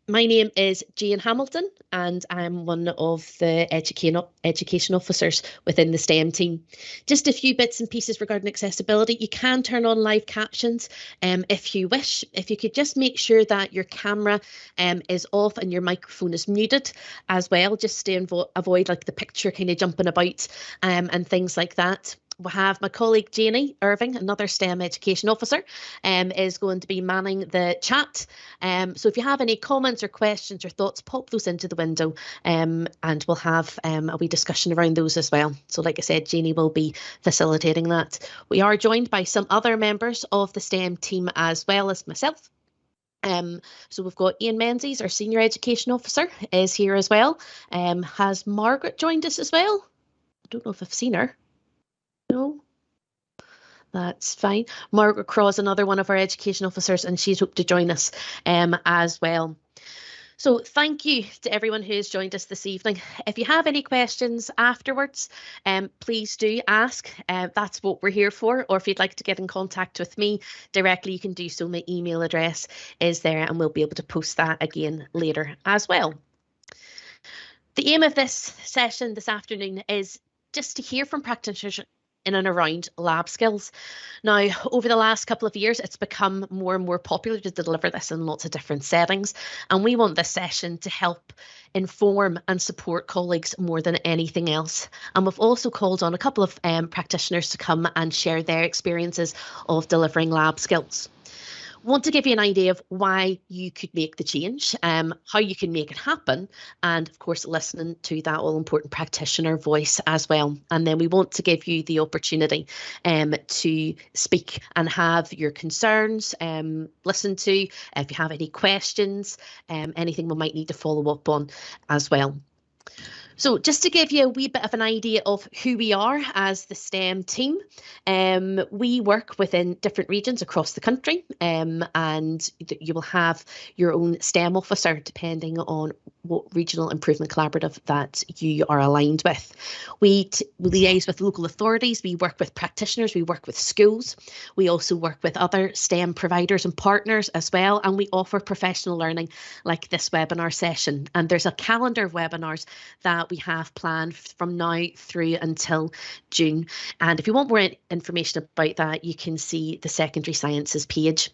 My name is Jane Hamilton, and I'm one of the education officers within the STEM team. Just a few bits and pieces regarding accessibility. You can turn on live captions if you wish. If you could just make sure that your camera is off and your microphone is muted as well, just to avoid like the picture kind of jumping about and things like that. We have my colleague Janie Irving, another STEM education officer, is going to be manning the chat. So if you have any comments or questions or thoughts, pop those into the window and we'll have a wee discussion around those as well. So like I said, Janie will be facilitating that. We are joined by some other members of the STEM team as well as myself. So we've got Ian Menzies, our Senior Education Officer, is here as well. Has Margaret joined us as well? I don't know if I've seen her. No, that's fine. Margaret Craw, another one of our education officers, and she's hoped to join us as well. So thank you to everyone who has joined us this evening. If you have any questions afterwards, please do ask. That's what we're here for. Or if you'd like to get in contact with me directly, you can do so. My email address is there and we'll be able to post that again later as well. The aim of this session this afternoon is just to hear from practitioners in and around lab skills. Now, over the last couple of years, it's become more and more popular to deliver this in lots of different settings, and we want this session to help inform and support colleagues more than anything else. And we've also called on a couple of practitioners to come and share their experiences of delivering lab skills. Want to give you an idea of why you could make the change, how you can make it happen, and of course listening to that all-important practitioner voice as well. And then we want to give you the opportunity to speak and have your concerns listened to. If you have any questions, anything we might need to follow up on as well. So just to give you a wee bit of an idea of who we are as the STEM team, we work within different regions across the country, and you will have your own STEM officer depending on what regional improvement collaborative that you are aligned with. We liaise with local authorities, we work with practitioners, we work with schools, we also work with other STEM providers and partners as well, and we offer professional learning like this webinar session. And there's a calendar of webinars that we have planned from now through until June. And if you want more information about that, you can see the Secondary Sciences page.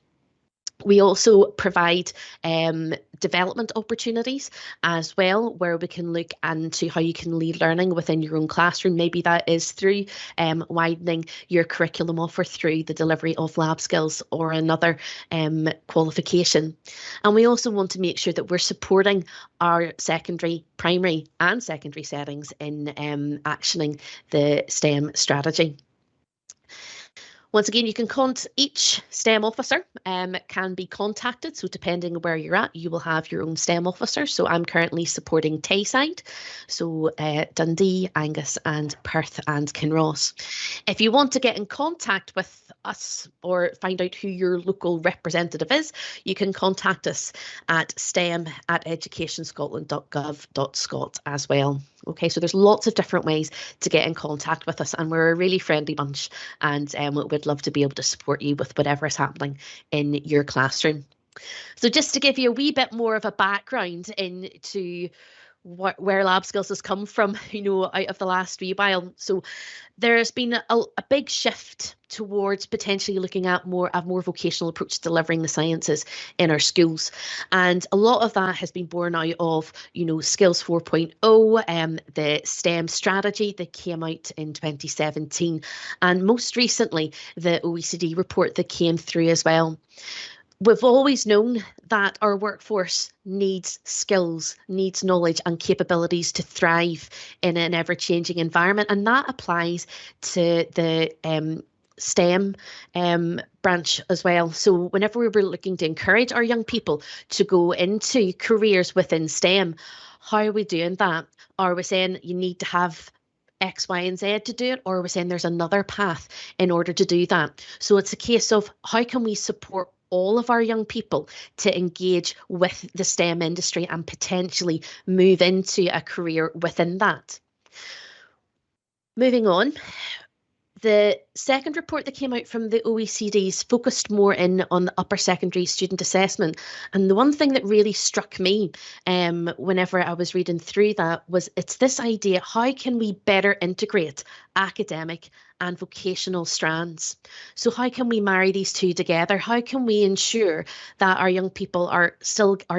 We also provide development opportunities as well, where we can look into how you can lead learning within your own classroom. Maybe that is through widening your curriculum offer through the delivery of lab skills or another qualification. And we also want to make sure that we're supporting our secondary, primary and secondary settings in actioning the STEM strategy. Once again, you can each STEM officer can be contacted. So depending on where you're at, you will have your own STEM officer. So I'm currently supporting Tayside, so Dundee, Angus and Perth and Kinross. If you want to get in contact with us or find out who your local representative is, you can contact us at stem@educationscotland.gov.scot as well. Okay, so there's lots of different ways to get in contact with us, and we're a really friendly bunch, and we'd love to be able to support you with whatever is happening in your classroom. So just to give you a wee bit more of a background into where lab skills has come from, out of the last wee while. So there's been a big shift towards potentially looking at a more vocational approach to delivering the sciences in our schools. And a lot of that has been born out of, Skills 4.0, the STEM strategy that came out in 2017. And most recently, the OECD report that came through as well. We've always known that our workforce needs skills, needs knowledge and capabilities to thrive in an ever-changing environment, and that applies to the STEM branch as well. So whenever we were looking to encourage our young people to go into careers within STEM, how are we doing that? Are we saying you need to have X, Y, and Z to do it, or are we saying there's another path in order to do that? So it's a case of how can we support all of our young people to engage with the STEM industry and potentially move into a career within that. Moving on, The second report that came out from the OECD's focused more in on the upper secondary student assessment. And the one thing that really struck me whenever I was reading through that was it's this idea, how can we better integrate academic and vocational strands? So how can we marry these two together? How can we ensure that our young people are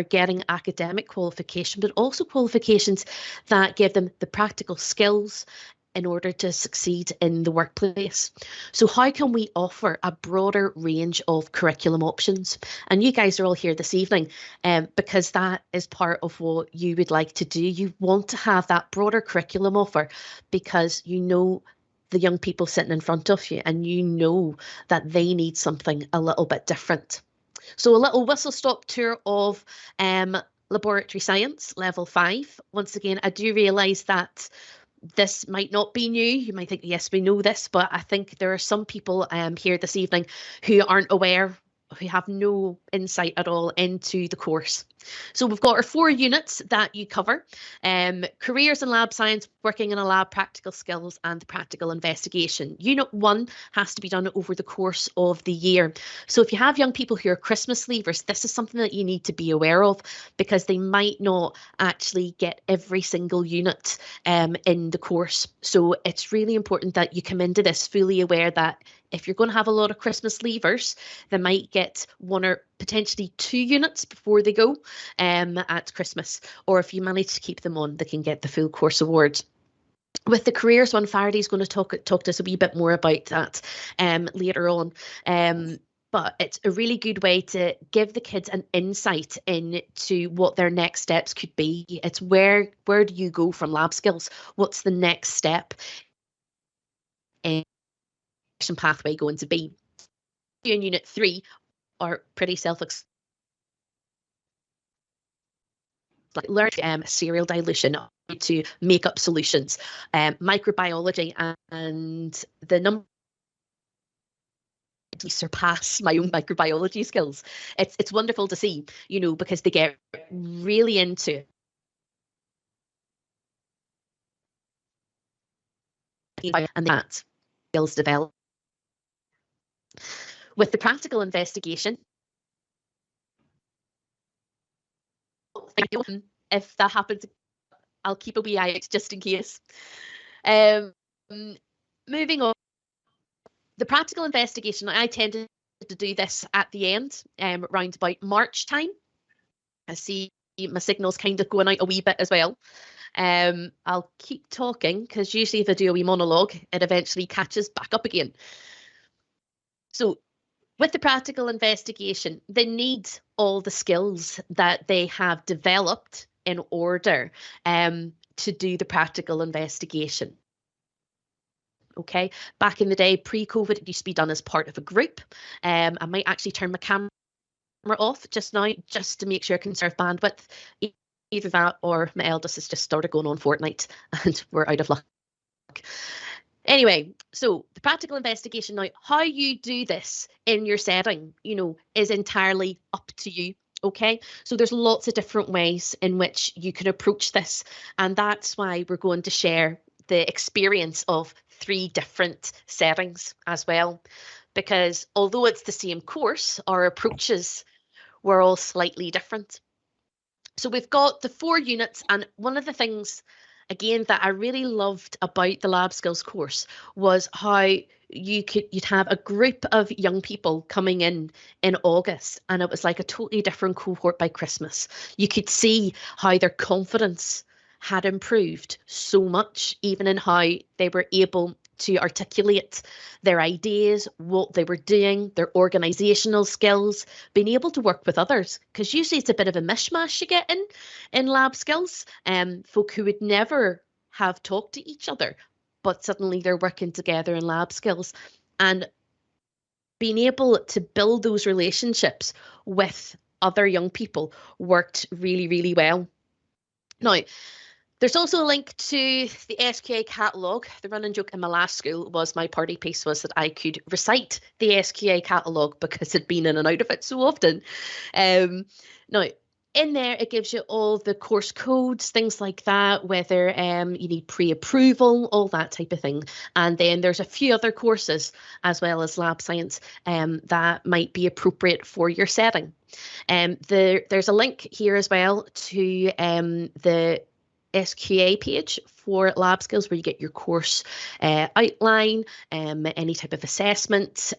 getting academic qualification, but also qualifications that give them the practical skills in order to succeed in the workplace? So how can we offer a broader range of curriculum options? And you guys are all here this evening because that is part of what you would like to do. You want to have that broader curriculum offer because you know the young people sitting in front of you and you know that they need something a little bit different. So a little whistle-stop tour of laboratory science, level 5. Once again, I do realise that this might not be new. You might think, yes, we know this, but I think there are some people here this evening who aren't aware, who have no insight at all into the course. So we've got our 4 units that you cover: careers in lab science, working in a lab, practical skills, and the practical investigation. Unit 1 has to be done over the course of the year. So if you have young people who are Christmas leavers, this is something that you need to be aware of because they might not actually get every single unit in the course. So it's really important that you come into this fully aware that if you're going to have a lot of Christmas leavers, they might get 1 or potentially 2 units before they go at Christmas. Or if you manage to keep them on, they can get the full course award. With the careers one, Faraday's going to talk to us a wee bit more about that later on. But it's a really good way to give the kids an insight into what their next steps could be. It's where do you go from lab skills? What's the next step in pathway going to be? In Unit 3 are pretty self-explanatory. Like learn serial dilution to make up solutions, microbiology, and the number surpass my own microbiology skills. It's wonderful to see, you know, because they get really into it and that skills develop. With the practical investigation, if that happens, I'll keep a wee eye out just in case. Moving on, the practical investigation, I tended to do this at the end, around about March time. I see my signal's kind of going out a wee bit as well. I'll keep talking because usually if I do a wee monologue, it eventually catches back up again. So with the practical investigation, they need all the skills that they have developed in order to do the practical investigation. Okay, back in the day, pre-COVID, it used to be done as part of a group. I might actually turn my camera off just now, just to make sure I conserve bandwidth. Either that or my eldest has just started going on Fortnite and we're out of luck. Anyway, so the practical investigation now, how you do this in your setting, you know, is entirely up to you. Okay, so there's lots of different ways in which you can approach this, and that's why we're going to share the experience of 3 different settings as well, because although it's the same course, our approaches were all slightly different. So we've got the 4 units, and one of the things, again, that I really loved about the lab skills course was how you'd have a group of young people coming in August, and it was like a totally different cohort by Christmas. You could see how their confidence had improved so much, even in how they were able to articulate their ideas, what they were doing, their organizational skills, being able to work with others. Because usually it's a bit of a mishmash you get in lab skills, folk who would never have talked to each other, but suddenly they're working together in lab skills. And being able to build those relationships with other young people worked really, really well. Now, there's also a link to the SQA catalogue. The running joke in my last school was my party piece was that I could recite the SQA catalogue because I'd been in and out of it so often. Now, In there, it gives you all the course codes, things like that, whether you need pre-approval, all that type of thing. And then there's a few other courses as well as lab science that might be appropriate for your setting. There's a link here as well to the SQA page for lab skills, where you get your course outline, any type of assessment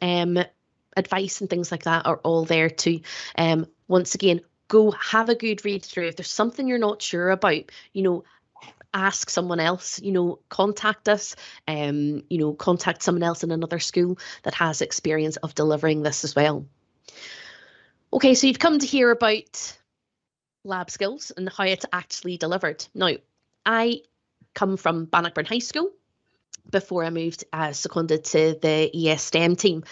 advice and things like that are all there too. Once again, go have a good read through. If there's something you're not sure about, ask someone else, contact us, contact someone else in another school that has experience of delivering this as well. Okay, so you've come to hear about lab skills and how it's actually delivered. Now, I come from Bannockburn High School before I moved seconded to the ES STEM team.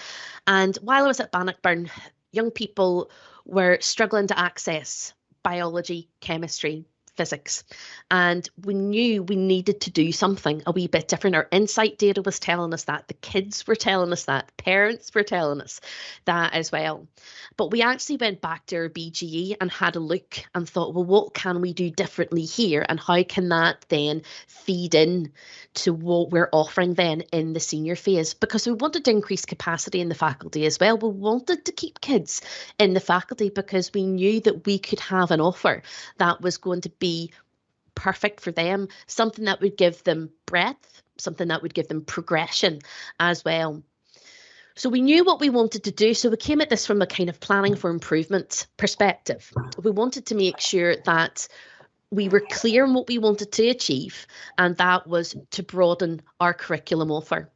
And while I was at Bannockburn, young people were struggling to access biology, chemistry, physics. And we knew we needed to do something a wee bit different. Our insight data was telling us that. The kids were telling us that. Parents were telling us that as well. But we actually went back to our BGE and had a look and thought, well, what can we do differently here? And how can that then feed in to what we're offering then in the senior phase? Because we wanted to increase capacity in the faculty as well. We wanted to keep kids in the faculty because we knew that we could have an offer that was going to be perfect for them, something that would give them breadth, something that would give them progression as well. So we knew what we wanted to do. So we came at this from a kind of planning for improvement perspective. We wanted to make sure that we were clear on what we wanted to achieve, and that was to broaden our curriculum offer.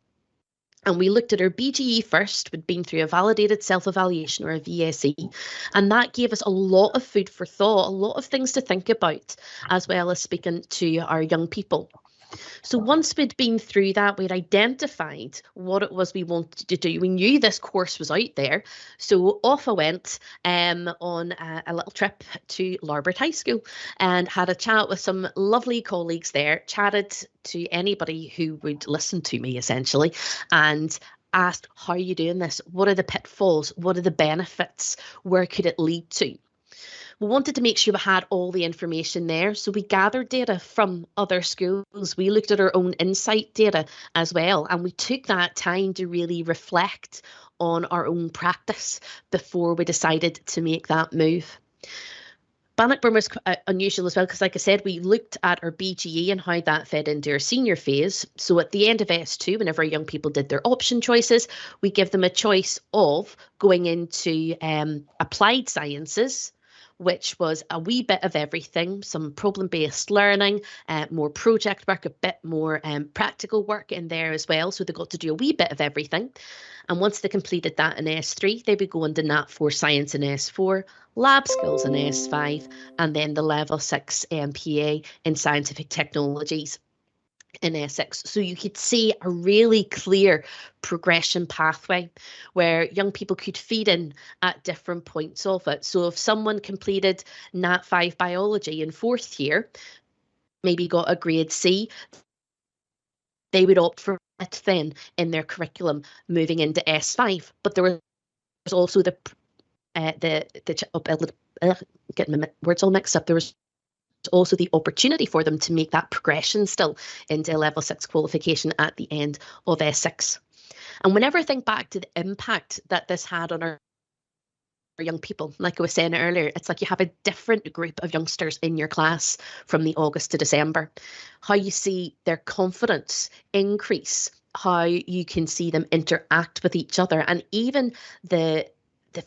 And we looked at our BGE first. We'd been through a validated self-evaluation, or a VSE, and that gave us a lot of food for thought, a lot of things to think about, as well as speaking to our young people. So once we'd been through that, we'd identified what it was we wanted to do. We knew this course was out there. So off I went on a little trip to Larbert High School and had a chat with some lovely colleagues there, chatted to anybody who would listen to me essentially, and asked, how are you doing this? What are the pitfalls? What are the benefits? Where could it lead to? We wanted to make sure we had all the information there. So we gathered data from other schools. We looked at our own insight data as well. And we took that time to really reflect on our own practice before we decided to make that move. Bannockburn was unusual as well because, like I said, we looked at our BGE and how that fed into our senior phase. So at the end of S2, whenever young people did their option choices, we give them a choice of going into applied sciences, which was a wee bit of everything, some problem-based learning, more project work, a bit more practical work in there as well. So they got to do a wee bit of everything. And once they completed that in S3, they would go into Nat 4 Science in S4, Lab Skills in S5, and then the Level 6 MPA in Scientific Technologies in S6. So you could see a really clear progression pathway where young people could feed in at different points of it. So if someone completed Nat 5 biology in 4th year, maybe got a grade C, they would opt for it then in their curriculum moving into S5. But there was also getting my words all mixed up. There was also the opportunity for them to make that progression still into a level 6 qualification at the end of S6. And whenever I think back to the impact that this had on our young people, like I was saying earlier, it's like you have a different group of youngsters in your class from the August to December. How you see their confidence increase, how you can see them interact with each other, and even the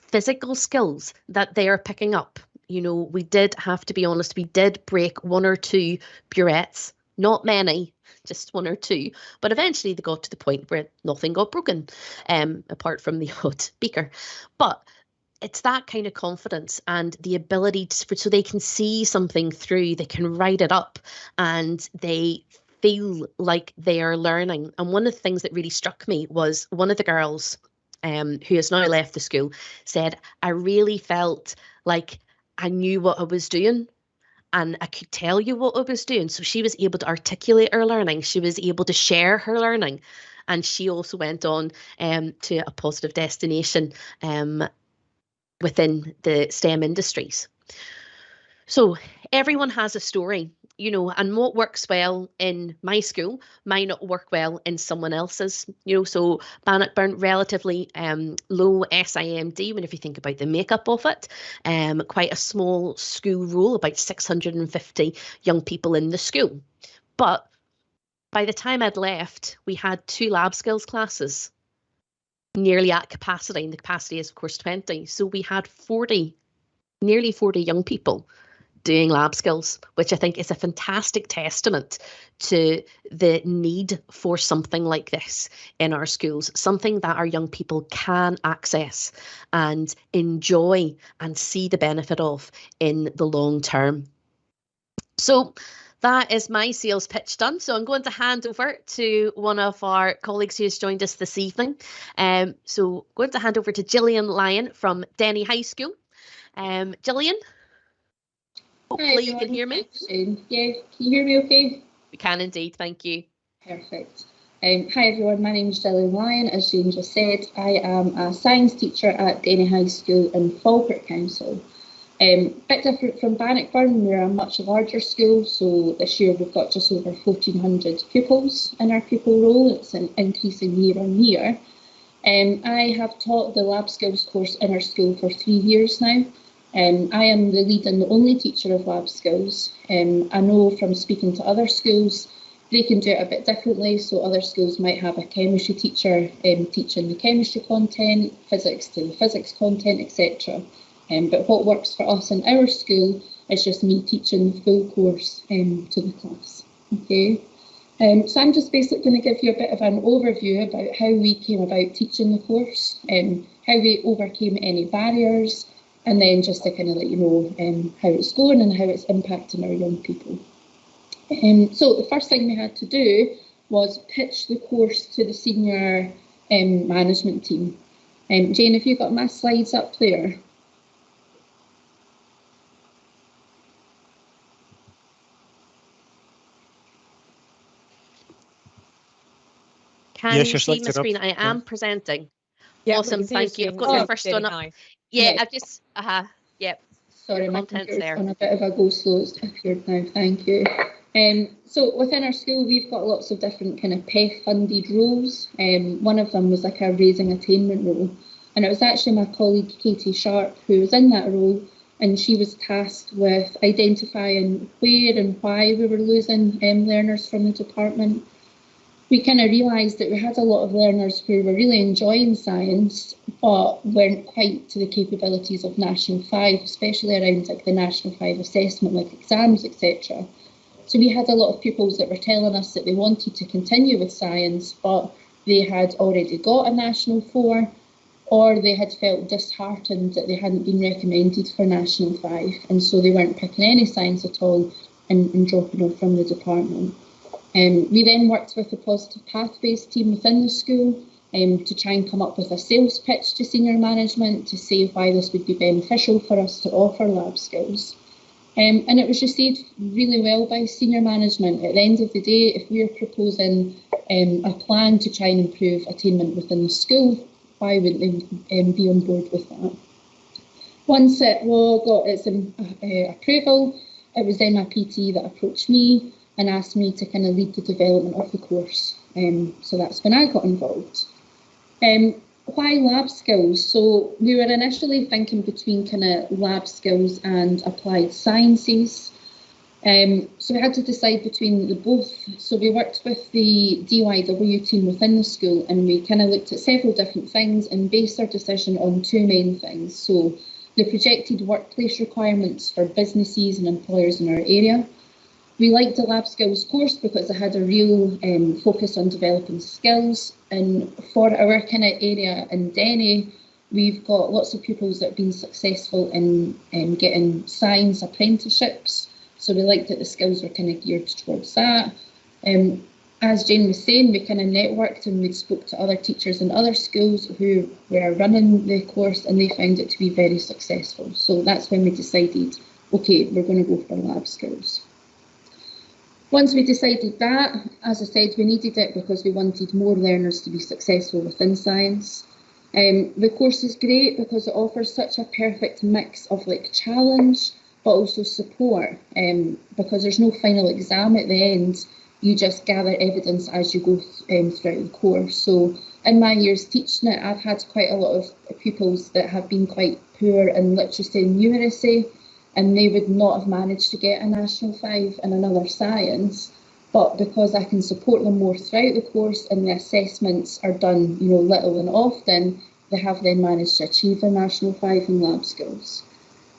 physical skills that they are picking up. You know, we did have to be honest, we did break 1 or 2 burettes, not many, just 1 or 2, but eventually they got to the point where nothing got broken, apart from the odd beaker. But it's that kind of confidence and the ability so they can see something through, they can write it up, and they feel like they are learning. And one of the things that really struck me was one of the girls who has now left the school said, I really felt like I knew what I was doing and I could tell you what I was doing. So she was able to articulate her learning. She was able to share her learning. And she also went on to a positive destination within the STEM industries. So everyone has a story, you know, and what works well in my school might not work well in someone else's, you know. So Bannockburn, relatively low SIMD, when if you think about the makeup of it, quite a small school roll, about 650 young people in the school. But by the time I'd left, we had 2 lab skills classes nearly at capacity, and the capacity is of course 20. So we had nearly 40 young people doing lab skills, which I think is a fantastic testament to the need for something like this in our schools, something that our young people can access and enjoy and see the benefit of in the long term. So that is my sales pitch done. So I'm going to hand over to one of our colleagues who has joined us this evening. So going to hand over to Gillian Lyon from Denny High School. Gillian, hopefully you can hear me. Yeah, can you hear me okay? We can indeed, thank you. Perfect. Hi everyone, my name is Gillian Lyon. As Jane just said, I am a science teacher at Denny High School in Falkirk Council. Bit different from Bannockburn, we're a much larger school, so this year we've got just over 1,400 pupils in our pupil roll. It's an increasing year on year. I have taught the lab skills course in our school for 3 years now. I am the lead and the only teacher of lab skills. I know from speaking to other schools, they can do it a bit differently. So other schools might have a chemistry teacher teaching the chemistry content, physics to the physics content, etc. But what works for us in our school is just me teaching the full course to the class. Okay. So I'm just basically going to give you a bit of an overview about how we came about teaching the course, how we overcame any barriers, and then just to kind of let you know how it's going and how it's impacting our young people. So the first thing we had to do was pitch the course to the senior management team. Jane, have you got my slides up there? Can you see my screen? I am presenting. Yeah, awesome, thank you. I've got the first one up. Nice. Yeah, right. I've just, yep. Sorry, my computer's on a bit of a go slow. It's appeared now, thank you. So within our school, we've got lots of different kind of PEF-funded roles. One of them was like a raising attainment role. And it was actually my colleague, Katie Sharp, who was in that role. And she was tasked with identifying where and why we were losing learners from the department. We kind of realised that we had a lot of learners who were really enjoying science, but weren't quite to the capabilities of National 5, especially around like the National 5 assessment, like exams, etc. So we had a lot of pupils that were telling us that they wanted to continue with science, but they had already got a National 4, or they had felt disheartened that they hadn't been recommended for National 5, and so they weren't picking any science at all and dropping off from the department. We then worked with the Positive Pathways team within the school to try and come up with a sales pitch to senior management to say why this would be beneficial for us to offer lab skills. And it was received really well by senior management. At the end of the day, if we're proposing a plan to try and improve attainment within the school, why wouldn't they be on board with that? Once it got its approval, it was then my PT that approached me and asked me to kind of lead the development of the course. So that's when I got involved. Why lab skills? So we were initially thinking between kind of lab skills and applied sciences. So we had to decide between the both. So we worked with the DYW team within the school, and we kind of looked at several different things and based our decision on 2 main things. So the projected workplace requirements for businesses and employers in our area. We liked the lab skills course because it had a real focus on developing skills, and for our kind of area in Denny, we've got lots of pupils that have been successful in getting science apprenticeships, so we liked that the skills were kind of geared towards that. As Jane was saying, we kind of networked and we spoke to other teachers in other schools who were running the course, and they found it to be very successful. So that's when we decided, okay, we're going to go for lab skills. Once we decided that, as I said, we needed it because we wanted more learners to be successful within science. The course is great because it offers such a perfect mix of like challenge, but also support, because there's no final exam at the end. You just gather evidence as you go throughout the course. So in my years teaching it, I've had quite a lot of pupils that have been quite poor in literacy and numeracy, and they would not have managed to get a National 5 in another science. But because I can support them more throughout the course and the assessments are done, little and often, they have then managed to achieve a National 5 in lab skills.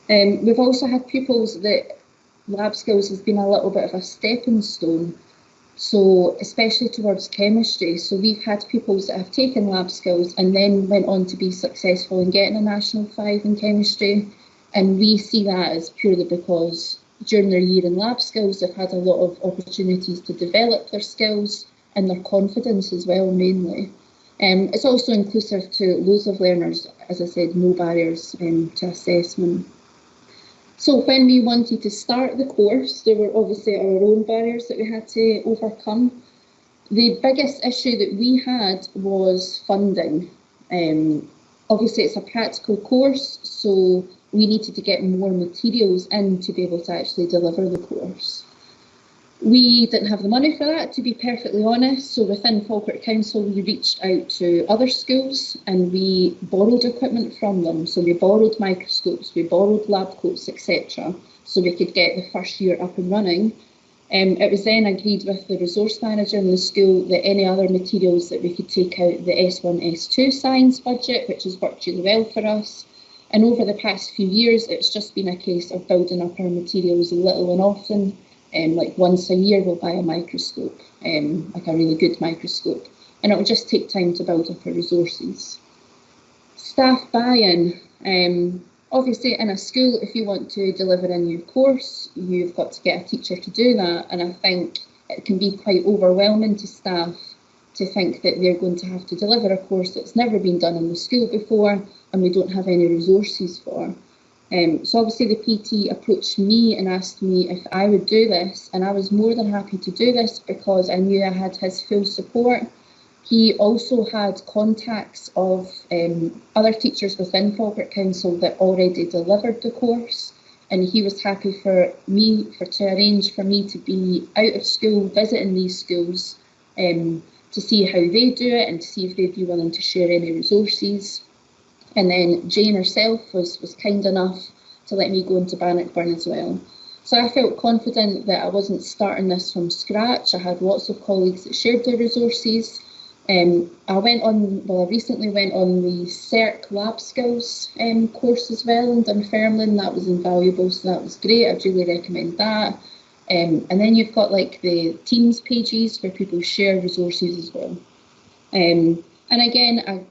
We've also had pupils that lab skills has been a little bit of a stepping stone, so especially towards chemistry. So we've had pupils that have taken lab skills and then went on to be successful in getting a National 5 in chemistry, and we see that as purely because during their year in lab skills they've had a lot of opportunities to develop their skills and their confidence as well, mainly. It's also inclusive to loads of learners, as I said, no barriers to assessment. So when we wanted to start the course, there were obviously our own barriers that we had to overcome. The biggest issue that we had was funding. Obviously it's a practical course, so we needed to get more materials in to be able to actually deliver the course. We didn't have the money for that, to be perfectly honest, so within Falkirk Council we reached out to other schools and we borrowed equipment from them. So we borrowed microscopes, we borrowed lab coats, etc., so we could get the first year up and running. It was then agreed with the resource manager in the school that any other materials that we could take out the S1, S2 science budget, which has worked really well for us. And over the past few years, it's just been a case of building up our materials little and often. Like once a year we'll buy a microscope, like a really good microscope, and it'll just take time to build up our resources. Staff buy-in. Obviously in a school, if you want to deliver a new course, you've got to get a teacher to do that, and I think it can be quite overwhelming to staff to think that they're going to have to deliver a course that's never been done in the school before and we don't have any resources for. So obviously the PT approached me and asked me if I would do this, and I was more than happy to do this because I knew I had his full support. He also had contacts of other teachers within Falkirk Council that already delivered the course, and he was happy to arrange for me to be out of school visiting these schools to see how they do it and to see if they'd be willing to share any resources. And then Jane herself was kind enough to let me go into Bannockburn as well. So I felt confident that I wasn't starting this from scratch. I had lots of colleagues that shared their resources. I recently went on the CERC Lab Skills course as well in Dunfermline. That was invaluable, so that was great. I'd really recommend that. And then you've got like the Teams pages where people share resources as well. And again, I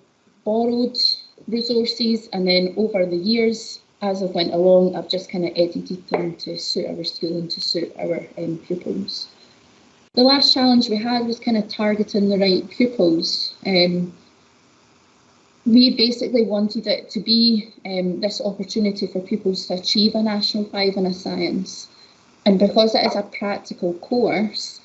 borrowed resources, and then over the years, as I went along, I've just kind of edited them to suit our school and to suit our pupils. The last challenge we had was kind of targeting the right pupils. We basically wanted it to be this opportunity for pupils to achieve a National 5 in a science. And because it is a practical course,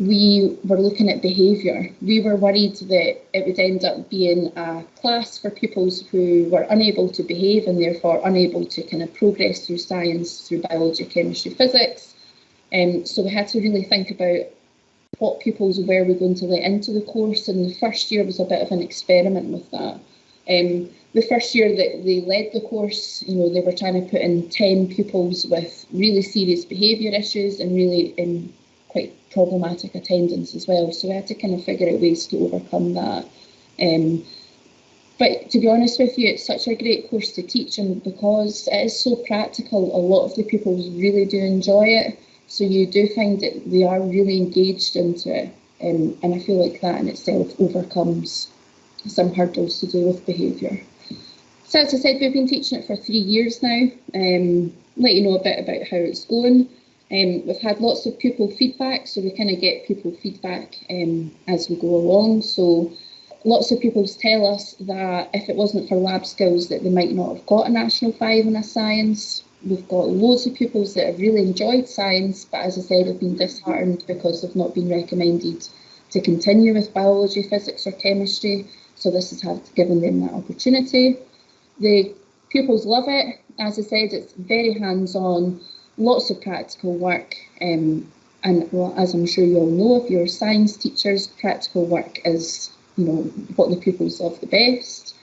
we were looking at behaviour. We were worried that it would end up being a class for pupils who were unable to behave and therefore unable to kind of progress through science, through biology, chemistry, physics. So we had to really think about what pupils were we going to let into the course, and the first year was a bit of an experiment with that. The first year that they led the course, they were trying to put in 10 pupils with really serious behaviour issues and really quite problematic attendance as well. So we had to kind of figure out ways to overcome that. But to be honest with you, it's such a great course to teach, and because it is so practical, a lot of the pupils really do enjoy it. So you do find that they are really engaged into it, and I feel like that in itself overcomes some hurdles to do with behaviour. So as I said, we've been teaching it for 3 years now. Let you know a bit about how it's going. We've had lots of pupil feedback, so we kind of get pupil feedback as we go along. So lots of pupils tell us that if it wasn't for lab skills that they might not have got a National 5 in a science. We've got loads of pupils that have really enjoyed science, but as I said, have been disheartened because they've not been recommended to continue with biology, physics or chemistry. So this has given them that opportunity. The pupils love it. as I said, it's very hands-on, lots of practical work, and well, as I'm sure you all know, if you're science teachers, practical work is, what the pupils love the best.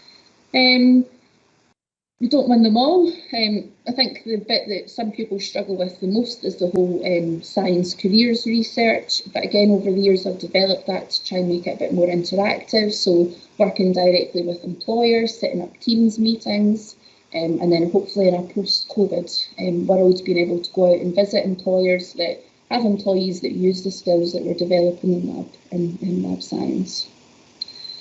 We don't win them all. I think the bit that some people struggle with the most is the whole science careers research. But again, over the years, I've developed that to try and make it a bit more interactive. So working directly with employers, setting up Teams meetings, and then hopefully in a post-COVID world, being able to go out and visit employers that have employees that use the skills that we're developing in lab science.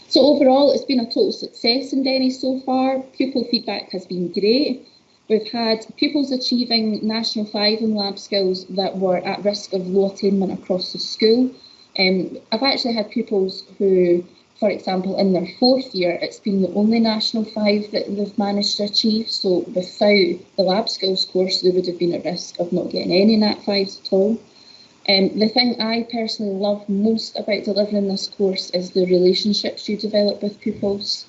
So overall, it's been a total success in Denny so far. Pupil feedback has been great. We've had pupils achieving National 5 in lab skills that were at risk of low attainment across the school. I've actually had pupils who, for example, in their 4th year, it's been the only National 5 that they've managed to achieve. So without the lab skills course, they would have been at risk of not getting any Nat 5s at all. The thing I personally love most about delivering this course is the relationships you develop with pupils.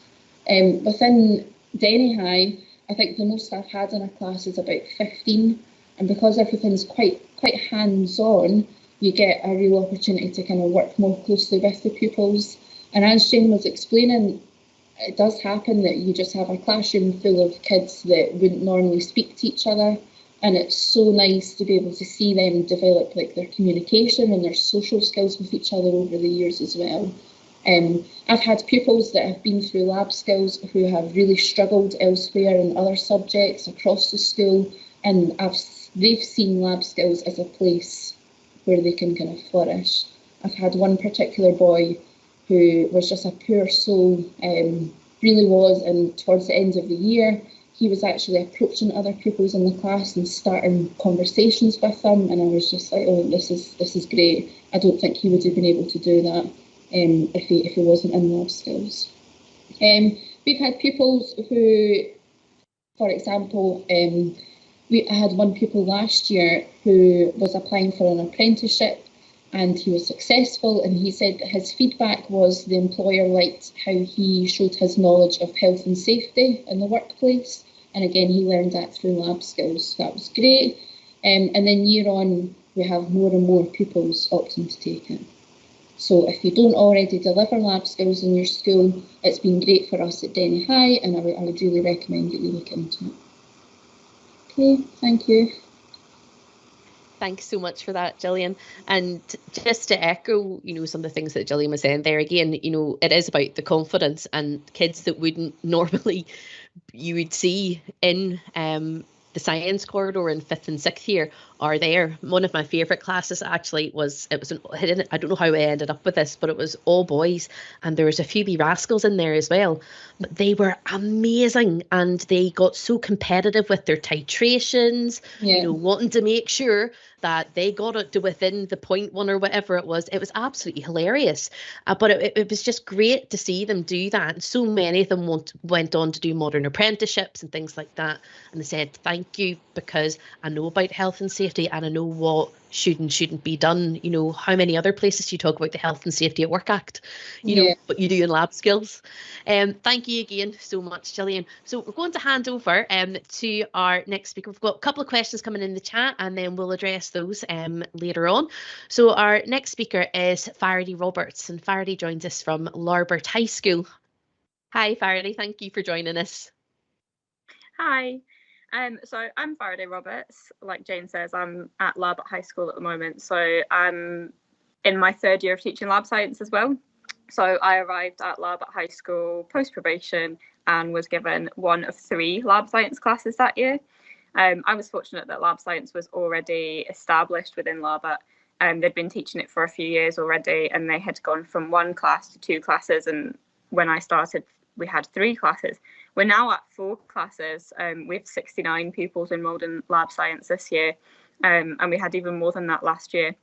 Within Denny High, I think the most I've had in a class is about 15, and because everything's quite hands-on, you get a real opportunity to kind of work more closely with the pupils. And as Jane was explaining, it does happen that you just have a classroom full of kids that wouldn't normally speak to each other. And it's so nice to be able to see them develop like their communication and their social skills with each other over the years as well. I've had pupils that have been through lab skills who have really struggled elsewhere in other subjects across the school, and they've seen lab skills as a place where they can kind of flourish. I've had one particular boy who was just a poor soul, really was, and towards the end of the year, he was actually approaching other pupils in the class and starting conversations with them, and I was just like, oh, this is great. I don't think he would have been able to do that if he wasn't in lab skills. We've had pupils who, for example, I had one pupil last year who was applying for an apprenticeship, and he was successful, and he said that his feedback was the employer liked how he showed his knowledge of health and safety in the workplace. And again, he learned that through lab skills. That was great. And then year on, we have more and more pupils opting to take it. So if you don't already deliver lab skills in your school, it's been great for us at Denny High, and I would really recommend that you look into it. Okay, thank you. Thanks so much for that, Gillian. And just to echo, some of the things that Gillian was saying there again, it is about the confidence, and kids that wouldn't normally you would see in the science corridor in 5th and 6th year are there. One of my favourite classes actually I don't know how I ended up with this, but it was all boys, and there was a few wee rascals in there as well. But they were amazing, and they got so competitive with their titrations, wanting to make sure that they got it to within the 0.1 or whatever it was. It was absolutely hilarious. But it was just great to see them do that. And so many of them went on to do modern apprenticeships and things like that. And they said, thank you, because I know about health and safety, and I know what should and shouldn't be done. How many other places do you talk about the Health and Safety at Work Act, but you do in lab skills. Thank you again so much, Gillian. So we're going to hand over to our next speaker. We've got a couple of questions coming in the chat, and then we'll address those later on. So our next speaker is Faraday Roberts, and Faraday joins us from Larbert High School. Hi, Faraday. Thank you for joining us. Hi. So I'm Faraday Roberts. Like Jane says, I'm at Larbert High School at the moment. So I'm in my 3rd year of teaching lab science as well. So I arrived at Larbert High School post-probation and was given one of 3 lab science classes that year. I was fortunate that lab science was already established within Larbert. They'd been teaching it for a few years already, and they had gone from 1 class to 2 classes. And when I started, we had 3 classes. We're now at 4 classes. We have 69 pupils enrolled in lab science this year, and we had even more than that last year.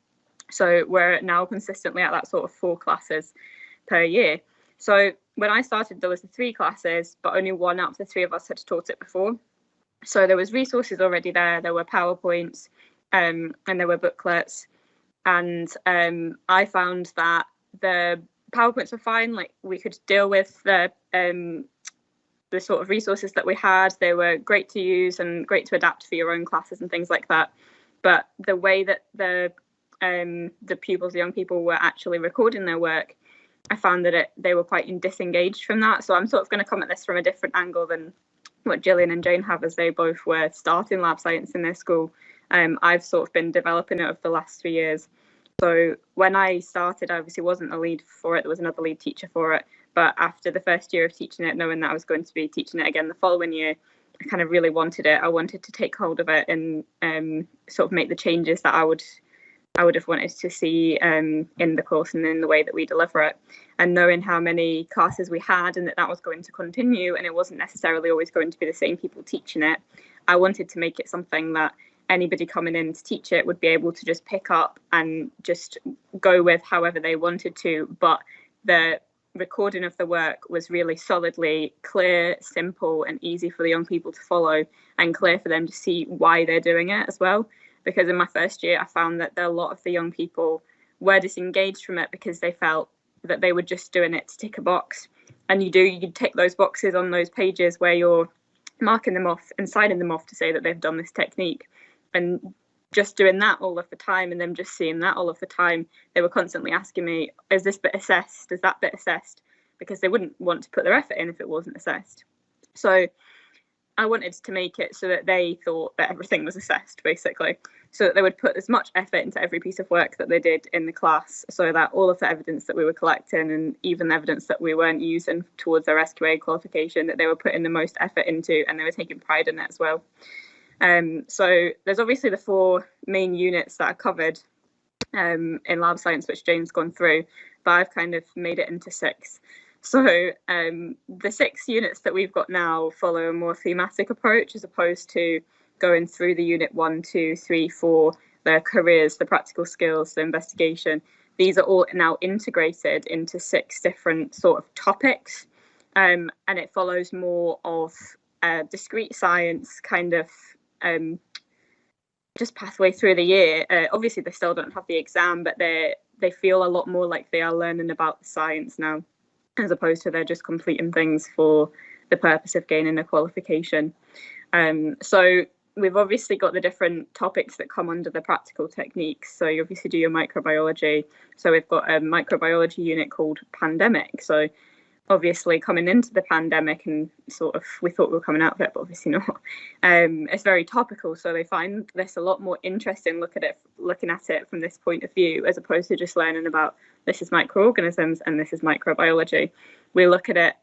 So we're now consistently at that sort of 4 classes per year. So when I started, there was the 3 classes, but only 1 out of the 3 of us had taught it before. So there was resources already there. There were PowerPoints, and there were booklets. And I found that the PowerPoints were fine. Like, we could deal with the the sort of resources that we had, they were great to use and great to adapt for your own classes and things like that. But the way that the pupils, the young people, were actually recording their work, I found that they were quite disengaged from that. So I'm sort of going to come at this from a different angle than what Gillian and Jane have, as they both were starting lab science in their school. I've sort of been developing it over the last 3 years. So when I started, I obviously wasn't the lead for it. There was another lead teacher for it. But after the first year of teaching it, knowing that I was going to be teaching it again the following year, I kind of really wanted it. I wanted to take hold of it and sort of make the changes that I would have wanted to see in the course and in the way that we deliver it. And knowing how many classes we had and that was going to continue, and it wasn't necessarily always going to be the same people teaching it, I wanted to make it something that anybody coming in to teach it would be able to just pick up and just go with however they wanted to. But the recording of the work was really solidly clear, simple, and easy for the young people to follow, and clear for them to see why they're doing it as well. Because in my first year, I found that a lot of the young people were disengaged from it because they felt that they were just doing it to tick a box. And you tick those boxes on those pages where you're marking them off and signing them off to say that they've done this technique. And just doing that all of the time and them just seeing that all of the time, they were constantly asking me, is this bit assessed? Is that bit assessed? Because they wouldn't want to put their effort in if it wasn't assessed. So I wanted to make it so that they thought that everything was assessed, basically, so that they would put as much effort into every piece of work that they did in the class, so that all of the evidence that we were collecting, and even the evidence that we weren't using towards their SQA qualification, that they were putting the most effort into, and they were taking pride in it as well. So there's obviously the 4 main units that are covered in lab science, which Jane's gone through, but I've kind of made it into 6. So the 6 units that we've got now follow a more thematic approach, as opposed to going through the unit 1, 2, 3, 4, the careers, the practical skills, the investigation. These are all now integrated into 6 different sort of topics, and it follows more of discrete science kind of just pathway through the year. Obviously, they still don't have the exam, but they feel a lot more like they are learning about the science now, as opposed to they're just completing things for the purpose of gaining a qualification. So we've obviously got the different topics that come under the practical techniques. So you obviously do your microbiology. So we've got a microbiology unit called pandemic. So obviously coming into the pandemic, and sort of we thought we were coming out of it, but obviously not. It's very topical, so they find this a lot more interesting looking at it from this point of view, as opposed to just learning about this is microorganisms and this is microbiology. We look at it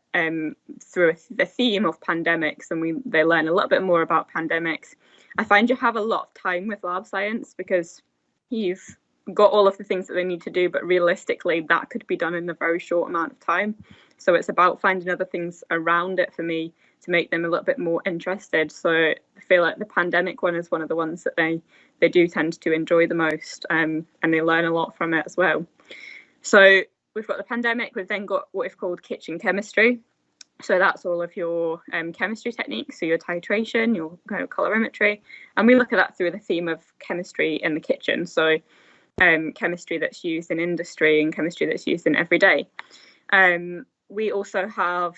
through the theme of pandemics, and they learn a little bit more about pandemics. I find you have a lot of time with lab science because you've got all of the things that they need to do, but realistically that could be done in a very short amount of time. So it's about finding other things around it for me to make them a little bit more interested. So I feel like the pandemic one is one of the ones that they do tend to enjoy the most, and they learn a lot from it as well. So we've got the pandemic. We've then got what we've called kitchen chemistry. So that's all of your chemistry techniques, so your titration, your colorimetry, and we look at that through the theme of chemistry in the kitchen. So chemistry that's used in industry and chemistry that's used in everyday. We also have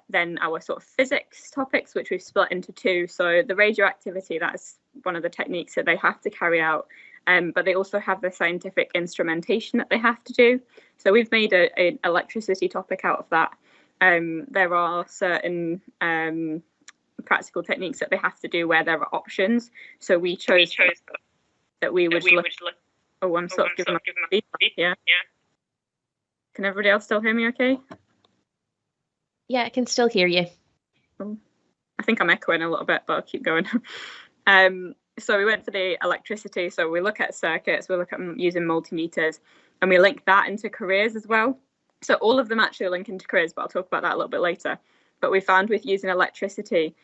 then our sort of physics topics, which we've split into 2. So the radioactivity, that's one of the techniques that they have to carry out, but they also have the scientific instrumentation that they have to do. So we've made an electricity topic out of that. There are certain practical techniques that they have to do where there are options. So we chose that we would look. Oh, I'm sort of giving yeah. Can everybody else still hear me okay? Yeah, I can still hear you. I think I'm echoing a little bit, but I'll keep going. So we went for the electricity. So we look at circuits, we look at using multimeters, and we link that into careers as well. So all of them actually link into careers, but I'll talk about that a little bit later. But we found with using electricity,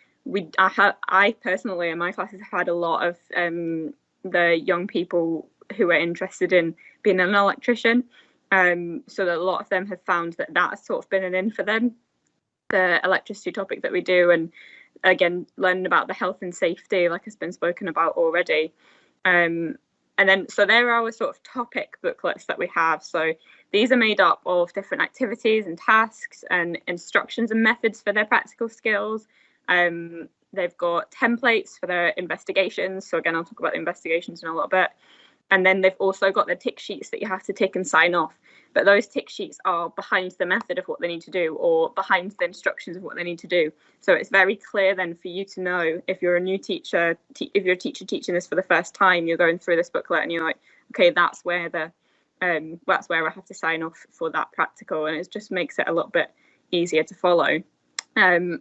I personally in my classes have had a lot of the young people who are interested in being an electrician. So that a lot of them have found that has sort of been an in for them, the electricity topic that we do, and again learning about the health and safety like has been spoken about already. And then, so there are our sort of topic booklets that we have. So these are made up of different activities and tasks and instructions and methods for their practical skills. They've got templates for their investigations. So again, I'll talk about the investigations in a little bit. And then they've also got the tick sheets that you have to tick and sign off. But those tick sheets are behind the method of what they need to do, or behind the instructions of what they need to do. So it's very clear then for you to know, if you're a new teacher, if you're a teacher teaching this for the first time, you're going through this booklet and you're like, okay, that's where I have to sign off for that practical, and it just makes it a little bit easier to follow.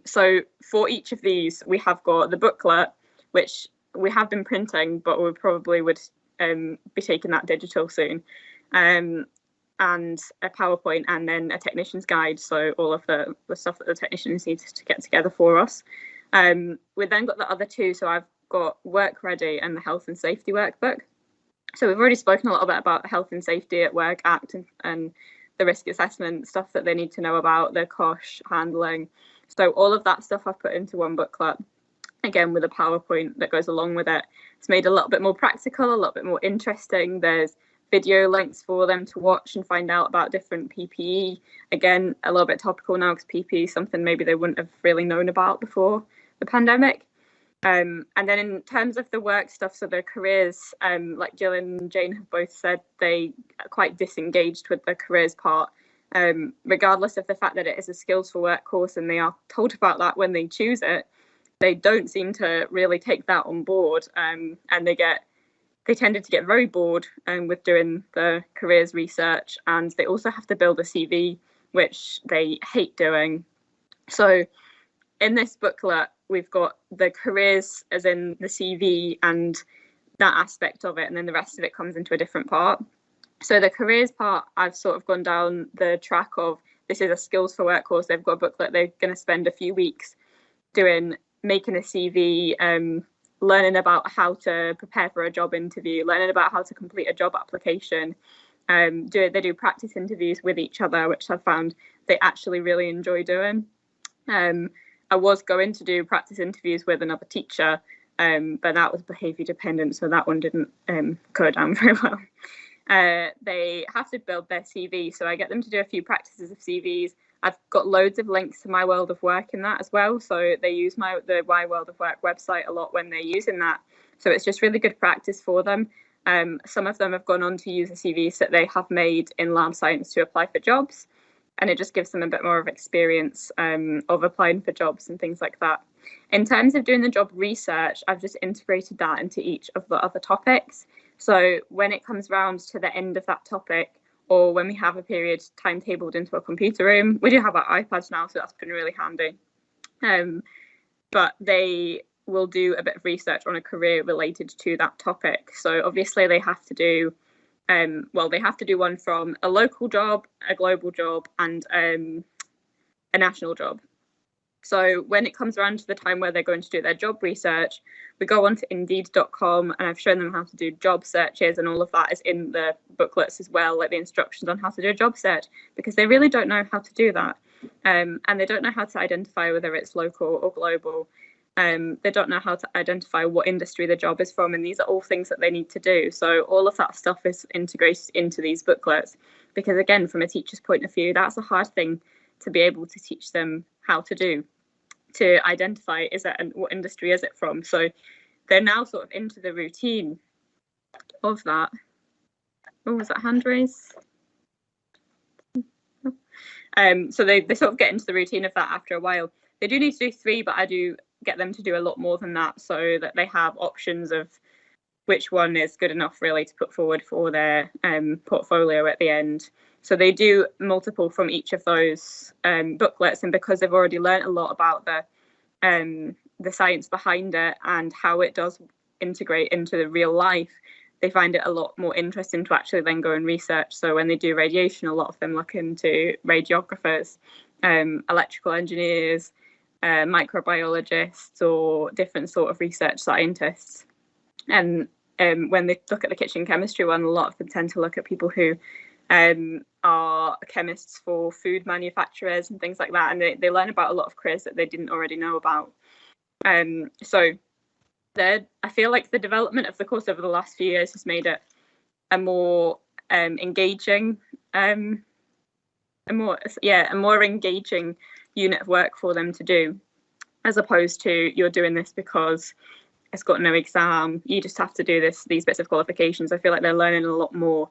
So for each of these, we have got the booklet, which we have been printing, but we probably would be taking that digital soon, and a PowerPoint, and then a technician's guide, so all of the stuff that the technicians need to get together for us. We've then got the other two, so I've got Work Ready and the Health and Safety Workbook. So we've already spoken a little bit about the Health and Safety at Work Act and the risk assessment stuff that they need to know about, the COSH handling. So all of that stuff I've put into one booklet, again with a PowerPoint that goes along with it. It's made a little bit more practical, a little bit more interesting. There's video links for them to watch and find out about different PPE. Again, a little bit topical now, because PPE is something maybe they wouldn't have really known about before the pandemic. And then in terms of the work stuff, so their careers, like Jill and Jane have both said, they are quite disengaged with the careers part, regardless of the fact that it is a skills for work course and they are told about that when they choose it. They don't seem to really take that on board, and they tended to get very bored with doing the careers research, and they also have to build a CV, which they hate doing. So in this booklet, we've got the careers as in the CV and that aspect of it, and then the rest of it comes into a different part. So the careers part, I've sort of gone down the track of, this is a skills for work course. They've got a booklet. They're going to spend a few weeks making a CV, learning about how to prepare for a job interview, learning about how to complete a job application. They do practice interviews with each other, which I've found they actually really enjoy doing. I was going to do practice interviews with another teacher, but that was behaviour dependent, so that one didn't go down very well. They have to build their CV, so I get them to do a few practices of CVs. I've got loads of links to My World of Work in that as well, so they use the My World of Work website a lot when they're using that, so it's just really good practice for them. Some of them have gone on to use the CVs that they have made in lab science to apply for jobs, and it just gives them a bit more of experience of applying for jobs and things like that. In terms of doing the job research, I've just integrated that into each of the other topics. So when it comes round to the end of that topic, or when we have a period timetabled into a computer room, we do have our iPads now, so that's been really handy. But they will do a bit of research on a career related to that topic. So obviously they have to do, they have to do one from a local job, a global job, and a national job. So when it comes around to the time where they're going to do their job research, we go on to Indeed.com, and I've shown them how to do job searches, and all of that is in the booklets as well, like the instructions on how to do a job search, because they really don't know how to do that. And they don't know how to identify whether it's local or global. They don't know how to identify what industry the job is from, and these are all things that they need to do. So all of that stuff is integrated into these booklets, because again, from a teacher's point of view, that's a hard thing to be able to teach them how to do, to identify what industry is it from. So they're now sort of into the routine of that. Oh, was that hand raise? So they sort of get into the routine of that after a while. They do need to do 3, but I do get them to do a lot more than that, so that they have options of which one is good enough really to put forward for their portfolio at the end. So they do multiple from each of those booklets, and because they've already learned a lot about the science behind it and how it does integrate into the real life, they find it a lot more interesting to actually then go and research. So when they do radiation, a lot of them look into radiographers, electrical engineers, microbiologists, or different sort of research scientists. And when they look at the kitchen chemistry one, a lot of them tend to look at people who are chemists for food manufacturers and things like that, and they learn about a lot of careers that they didn't already know about. So I feel like the development of the course over the last few years has made it a more engaging, a more engaging unit of work for them to do, as opposed to you're doing this because it's got no exam, you just have to do these bits of qualifications. I feel like they're learning a lot more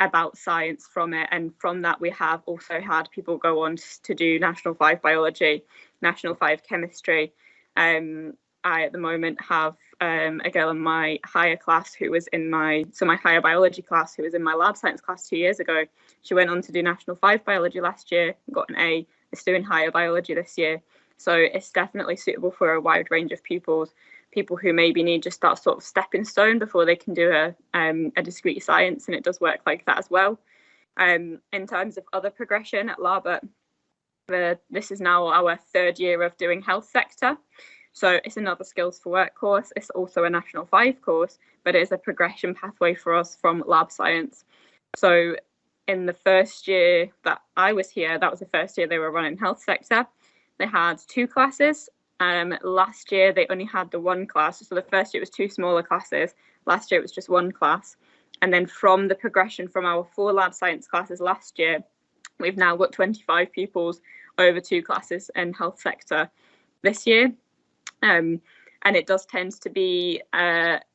about science from it, and from that we have also had people go on to do National 5 biology, National 5 chemistry. I at the moment have a girl in my higher class who was in my higher biology class, who was in my lab science class 2 years ago. She went on to do National 5 biology last year, got an A, is doing higher biology this year. So it's definitely suitable for a wide range of pupils, people who maybe need just that sort of stepping stone before they can do a discrete science, and it does work like that as well. In terms of other progression at Larbert, this is now our third year of doing health sector. So it's another skills for work course. It's also a National 5 course, but it is a progression pathway for us from lab science. So in the first year that I was here, that was the first year they were running health sector. They had 2 classes. Last year they only had the 1 class. So the first year it was 2 smaller classes. Last year it was just 1 class. And then from the progression from our 4 lab science classes last year, we've now got 25 pupils over 2 classes in health sector this year. And it does tend to be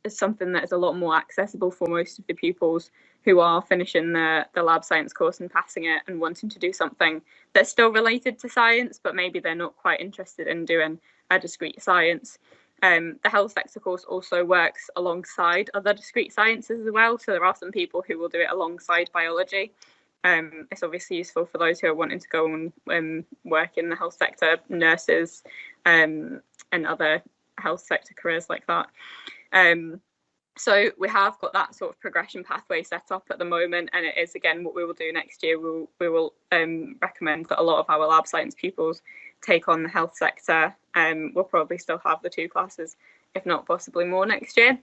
something that is a lot more accessible for most of the pupils who are finishing the lab science course and passing it and wanting to do something that's still related to science, but maybe they're not quite interested in doing a discrete science. The health sector course also works alongside other discrete sciences as well. So there are some people who will do it alongside biology. It's obviously useful for those who are wanting to go and work in the health sector, nurses, and other health sector careers like that. So we have got that sort of progression pathway set up at the moment, and it is again what we will do next year. We will recommend that a lot of our lab science pupils take on the health sector. We'll probably still have the 2 classes, if not possibly more, next year.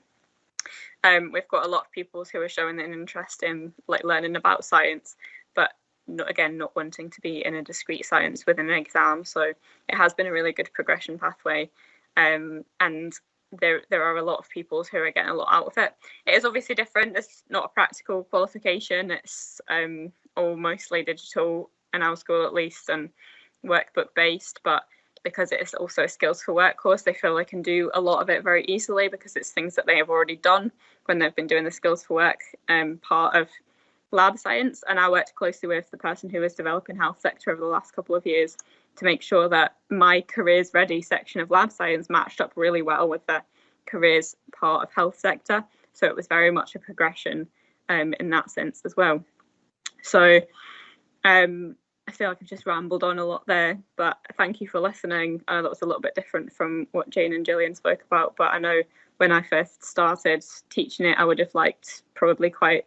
We've got a lot of pupils who are showing an interest in like learning about science, but not wanting to be in a discrete science within an exam. So it has been a really good progression pathway, and there are a lot of pupils who are getting a lot out of it. It is obviously different. It's not a practical qualification. It's all mostly digital in our school at least, and workbook based, but because it is also a skills for work course, they feel they can do a lot of it very easily because it's things that they have already done when they've been doing the skills for work part of lab science. And I worked closely with the person who was developing health sector over the last couple of years to make sure that my careers ready section of lab science matched up really well with the careers part of health sector. So it was very much a progression in that sense as well. So I feel like I've just rambled on a lot there, but thank you for listening. That was a little bit different from what Jane and Gillian spoke about, but I know when I first started teaching it, I would have liked probably quite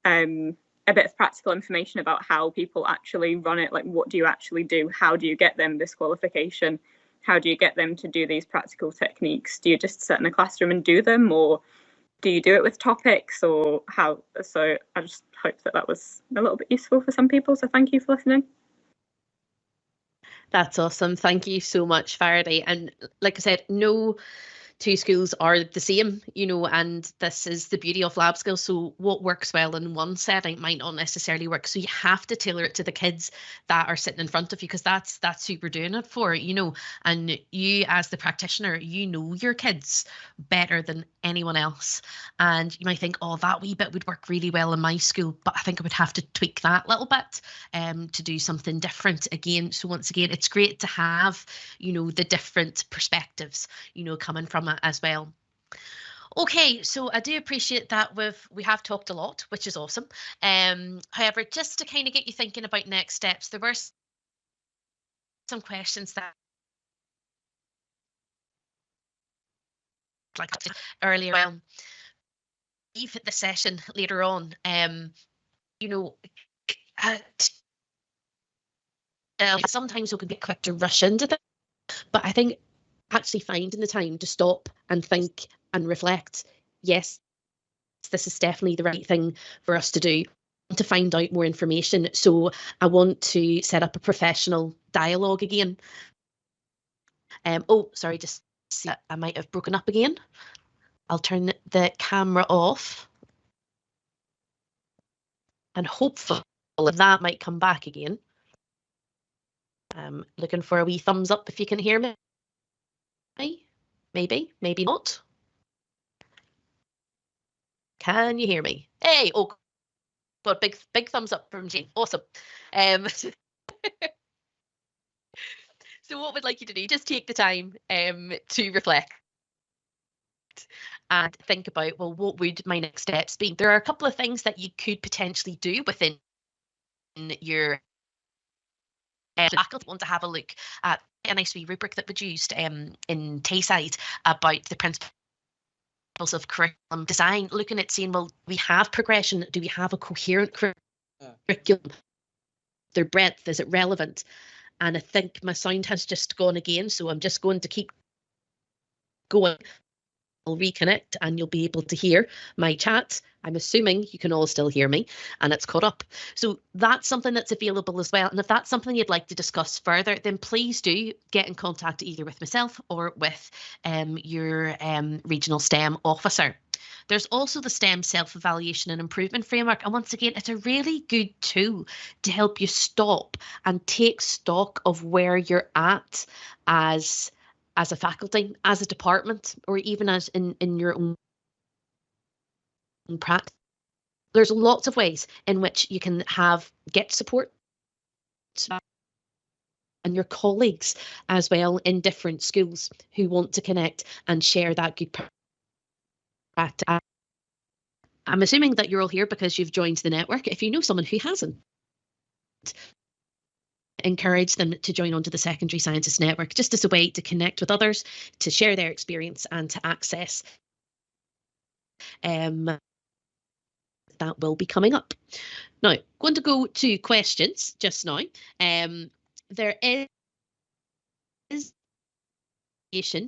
a bit of practical information about how people actually run it. Like, what do you actually do? How do you get them this qualification? How do you get them to do these practical techniques? Do you just sit in a classroom and do them, or do you do it with topics, or how? So I just hope that was a little bit useful for some people. So thank you for listening. That's awesome. Thank you so much, Faraday. And like I said, no 2 schools are the same, and this is the beauty of lab skills. So what works well in one setting might not necessarily work. So you have to tailor it to the kids that are sitting in front of you, because that's who we're doing it for, and you as the practitioner, your kids better than anyone else. And you might think, oh, that wee bit would work really well in my school, but I think I would have to tweak that little bit to do something different again. So once again, it's great to have, the different perspectives, coming from it as well. Okay, so I do appreciate that we have talked a lot, which is awesome. However, just to kind of get you thinking about next steps, there were some questions that like earlier on. Leave the session later on. Sometimes we can be quick to rush into them, but I think actually finding the time to stop and think and reflect, yes, this is definitely the right thing for us to do, to find out more information. So I want to set up a professional dialogue again. Just see, I might have broken up again. I'll turn the camera off. And hopefully that might come back again. I'm looking for a wee thumbs up if you can hear me. Maybe, maybe not. Can you hear me? Hey, oh God, big thumbs up from Jane. Awesome. So what we'd like you to do, just take the time to reflect and think about, well, what would my next steps be? There are a couple of things that you could potentially do within your faculty. Want to have a look at a nice wee rubric that was used in Tayside about the principles of curriculum design, looking at saying, well, we have progression. Do we have a coherent curriculum? Their breadth, is it relevant? And I think my sound has just gone again, so I'm just going to keep going. I'll reconnect and you'll be able to hear my chat. I'm assuming you can all still hear me and it's caught up. So that's something that's available as well. And if that's something you'd like to discuss further, then please do get in contact either with myself or with your regional STEM officer. There's also the STEM self-evaluation and improvement framework. And once again, it's a really good tool to help you stop and take stock of where you're at as a faculty, as a department, or even as in your own practice. There's lots of ways in which you can get support and your colleagues as well in different schools who want to connect and share that good practice. I'm assuming that you're all here because you've joined the network. If you know someone who hasn't, encourage them to join onto the Secondary Sciences Network, just as a way to connect with others, to share their experience and to access that will be coming up. Now, going to go to questions just now. There is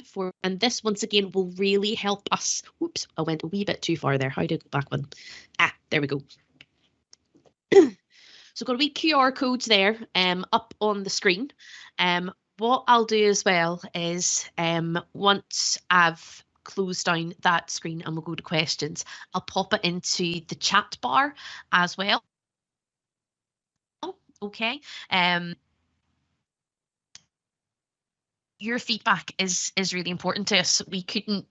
for, and this once again will really help us. Oops, I went a wee bit too far there. How do I go back one? There we go. So got a wee QR codes there up on the screen. What I'll do as well is once I've closed down that screen and we'll go to questions, I'll pop it into the chat bar as well. Okay. Your feedback is really important to us. We couldn't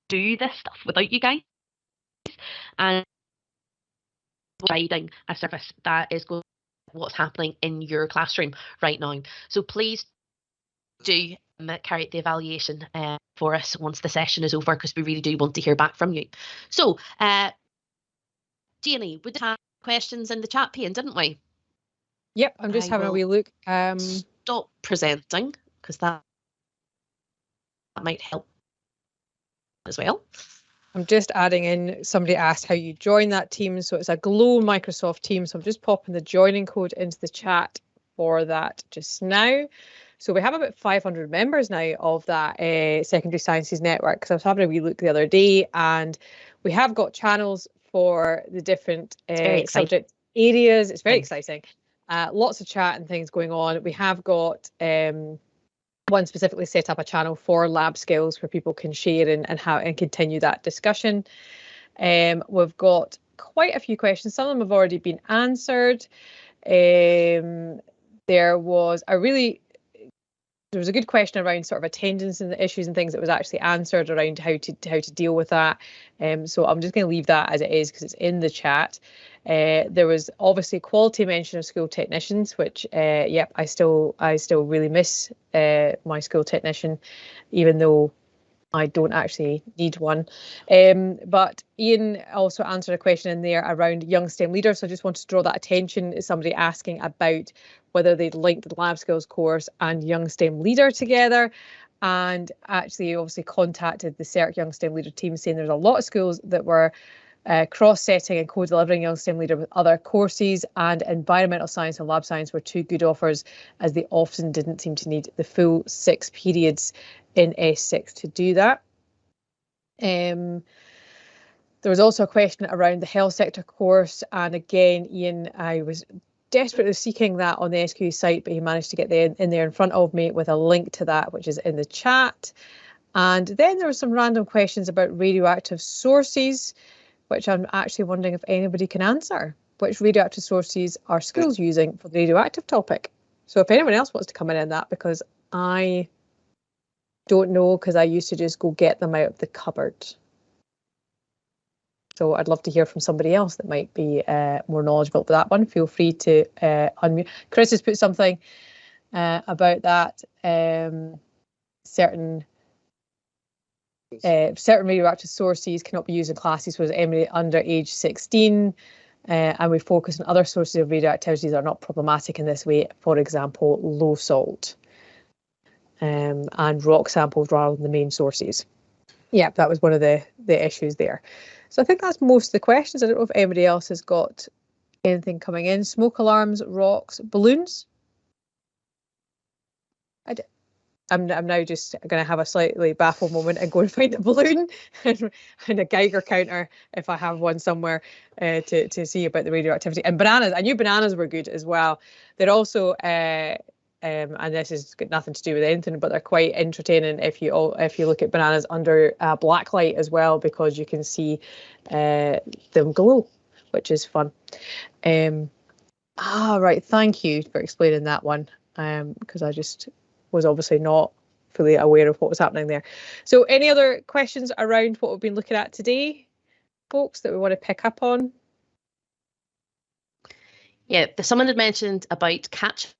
do this stuff without you guys. And providing a service that is going what's happening in your classroom right now. So please do carry out the evaluation for us once the session is over, because we really do want to hear back from you. So, Jenny, we did have questions in the chat pane, didn't we? Yep, I'm just having a wee look. Stop presenting, because that might help as well. I'm just adding in, somebody asked how you join that team. So it's a Glow Microsoft team. So I'm just popping the joining code into the chat for that just now. So we have about 500 members now of that Secondary Sciences Network, because I was having a wee look the other day, and we have got channels for the different subject areas. It's very exciting. Lots of chat and things going on. We have got one specifically set up a channel for lab skills where people can share and continue that discussion. We've got quite a few questions. Some of them have already been answered. There was a good question around sort of attendance and the issues and things that was actually answered around how to deal with that. So I'm just going to leave that as it is because it's in the chat. There was obviously quality mention of school technicians, which yep, I still really miss my school technician, even though I don't actually need one. But Ian also answered a question in there around young STEM leaders. So I just want to draw that attention. Is somebody asking about whether they'd linked the lab skills course and young STEM leader together, and actually obviously contacted the CERC young STEM leader team saying there's a lot of schools that were cross-setting and co-delivering young STEM leader with other courses, and environmental science and lab science were two good offers, as they often didn't seem to need the full 6 periods in S6 to do that. There was also a question around the health sector course, and again, Ian, I was desperately seeking that on the SQ site, but he managed to get in there in front of me with a link to that, which is in the chat. And then there were some random questions about radioactive sources, which I'm actually wondering if anybody can answer. Which radioactive sources are schools using for the radioactive topic? So if anyone else wants to come in on that, because I don't know, because I used to just go get them out of the cupboard. So I'd love to hear from somebody else that might be more knowledgeable about that one. Feel free to unmute. Chris has put something about that. Certain radioactive sources cannot be used in classes for anybody under age 16. And we focus on other sources of radioactivity that are not problematic in this way, for example, low salt and rock samples rather than the main sources. Yeah, that was one of the issues there. So I think that's most of the questions. I don't know if anybody else has got anything coming in. Smoke alarms, rocks, balloons. I'm now just going to have a slightly baffled moment and go and find a balloon and a Geiger counter if I have one somewhere to see about the radioactivity. And bananas, I knew bananas were good as well. They're also, and this has got nothing to do with anything, but they're quite entertaining if you look at bananas under black light as well, because you can see them glow, which is fun. Right, thank you for explaining that one, because I just was obviously not fully aware of what was happening there. So any other questions around what we've been looking at today, folks, that we want to pick up on? Yeah, someone had mentioned about catch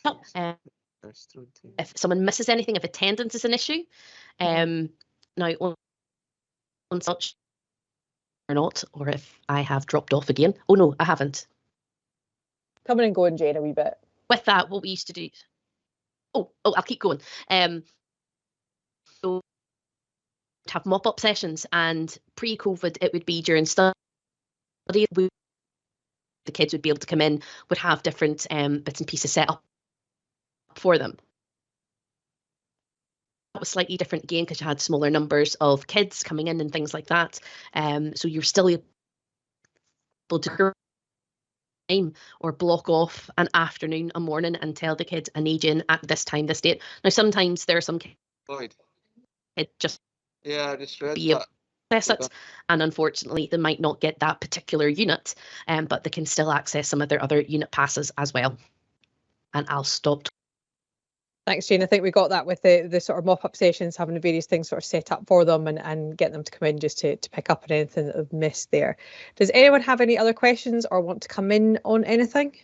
up. If someone misses anything, if attendance is an issue. Now, on such or not, or if I have dropped off again. Oh no, I haven't. Coming and going, Jane, a wee bit. With that, what we used to do. Oh, I'll keep going. So have mop-up sessions, and pre-COVID, it would be during study. The kids would be able to come in, would have different bits and pieces set up for them. That was slightly different again because you had smaller numbers of kids coming in and things like that. So you're still able to time or block off an afternoon, a morning, and tell the kids I need you in at this time, this date. Now sometimes there are some kids it just be able to access it, and unfortunately they might not get that particular unit, but they can still access some of their other unit passes as well. And I'll stop. Thanks, Jane. I think we got that with the sort of mop-up sessions, having the various things sort of set up for them and get them to come in just to pick up on anything that they've missed there. Does anyone have any other questions or want to come in on anything?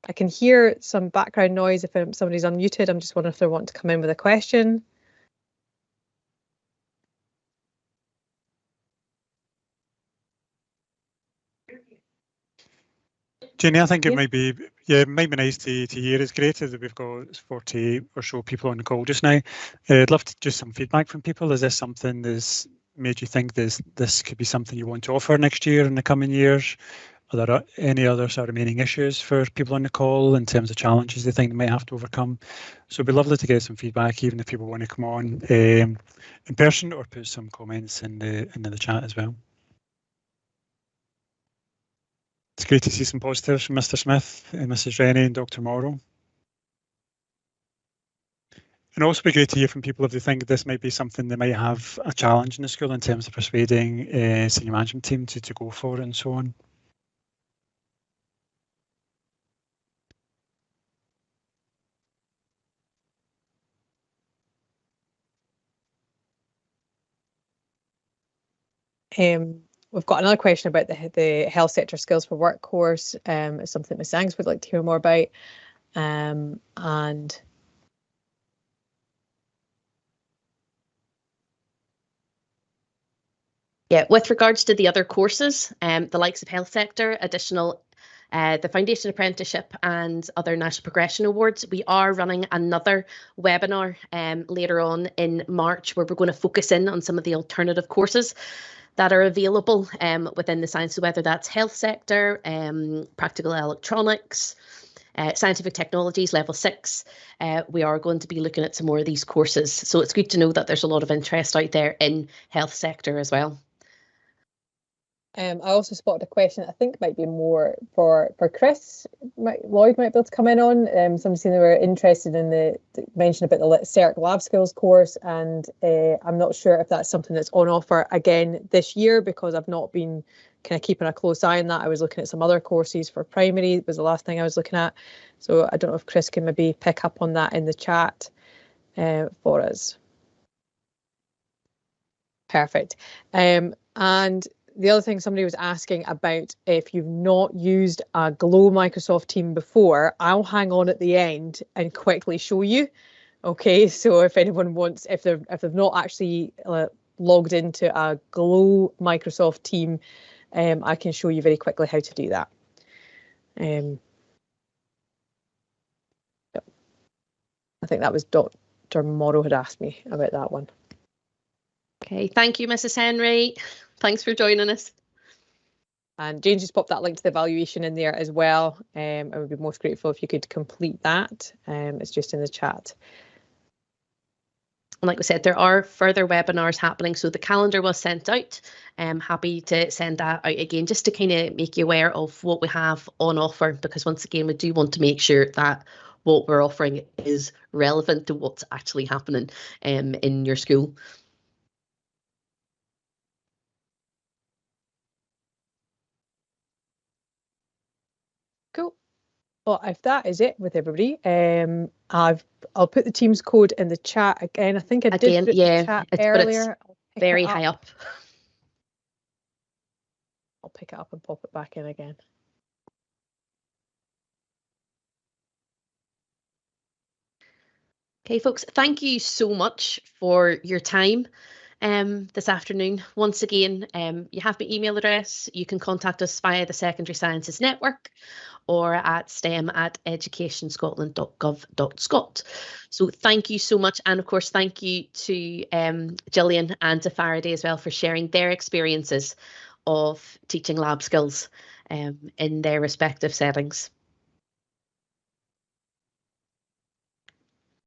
I can hear some background noise if somebody's unmuted. I'm just wondering if they want to come in with a question. Jenny, I think it might be nice to hear. It's great that we've got 40 or so people on the call just now. I'd love to just some feedback from people. Is this something that's made you think this could be something you want to offer next year in the coming years? Are there any other sort of remaining issues for people on the call in terms of challenges they think they might have to overcome? So it'd be lovely to get some feedback, even if people want to come on in person or put some comments in the chat as well. It's great to see some positives from Mr. Smith, Mrs. Rennie and Dr. Morrow. And also be great to hear from people if they think this might be something they might have a challenge in the school in terms of persuading senior management team to go for it and so on. We've got another question about the health sector skills for work course. It's something Ms. Angs would like to hear more about. And yeah, with regards to the other courses, the likes of health sector, additional, the foundation apprenticeship and other national progression awards, we are running another webinar later on in March where we're going to focus in on some of the alternative courses that are available within the science, so whether that's health sector, practical electronics, scientific technologies, level 6, we are going to be looking at some more of these courses. So it's good to know that there's a lot of interest out there in health sector as well. I also spotted a question I think might be more for Chris. Lloyd might be able to come in on. Somebody saying they were interested in the mention about the CERC Lab Skills course, and I'm not sure if that's something that's on offer again this year, because I've not been kind of keeping a close eye on that. I was looking at some other courses for primary, was the last thing I was looking at. So I don't know if Chris can maybe pick up on that in the chat for us. Perfect. And the other thing somebody was asking about, if you've not used a Glow Microsoft Team before, I'll hang on at the end and quickly show you. Okay, so if anyone wants, if they've not actually logged into a Glow Microsoft Team, I can show you very quickly how to do that. Yep. I think that was Dr. Morrow had asked me about that one. Okay, thank you, Mrs. Henry. Thanks for joining us. And Jane just popped that link to the evaluation in there as well. I would be most grateful if you could complete that. It's just in the chat. And like we said, there are further webinars happening, so the calendar was sent out. I'm happy to send that out again, just to kind of make you aware of what we have on offer, because once again, we do want to make sure that what we're offering is relevant to what's actually happening in your school. Cool. Well, if that is it with everybody, I'll put the Teams code in the chat again. I think I did put the chat earlier. But it's very high up. I'll pick it up and pop it back in again. Okay, folks, thank you so much for your time this afternoon. Once again, you have my email address. You can contact us via the Secondary Sciences Network or at stem@educationscotland.gov.scot. So thank you so much. And of course, thank you to Gillian and to Faraday as well for sharing their experiences of teaching lab skills in their respective settings.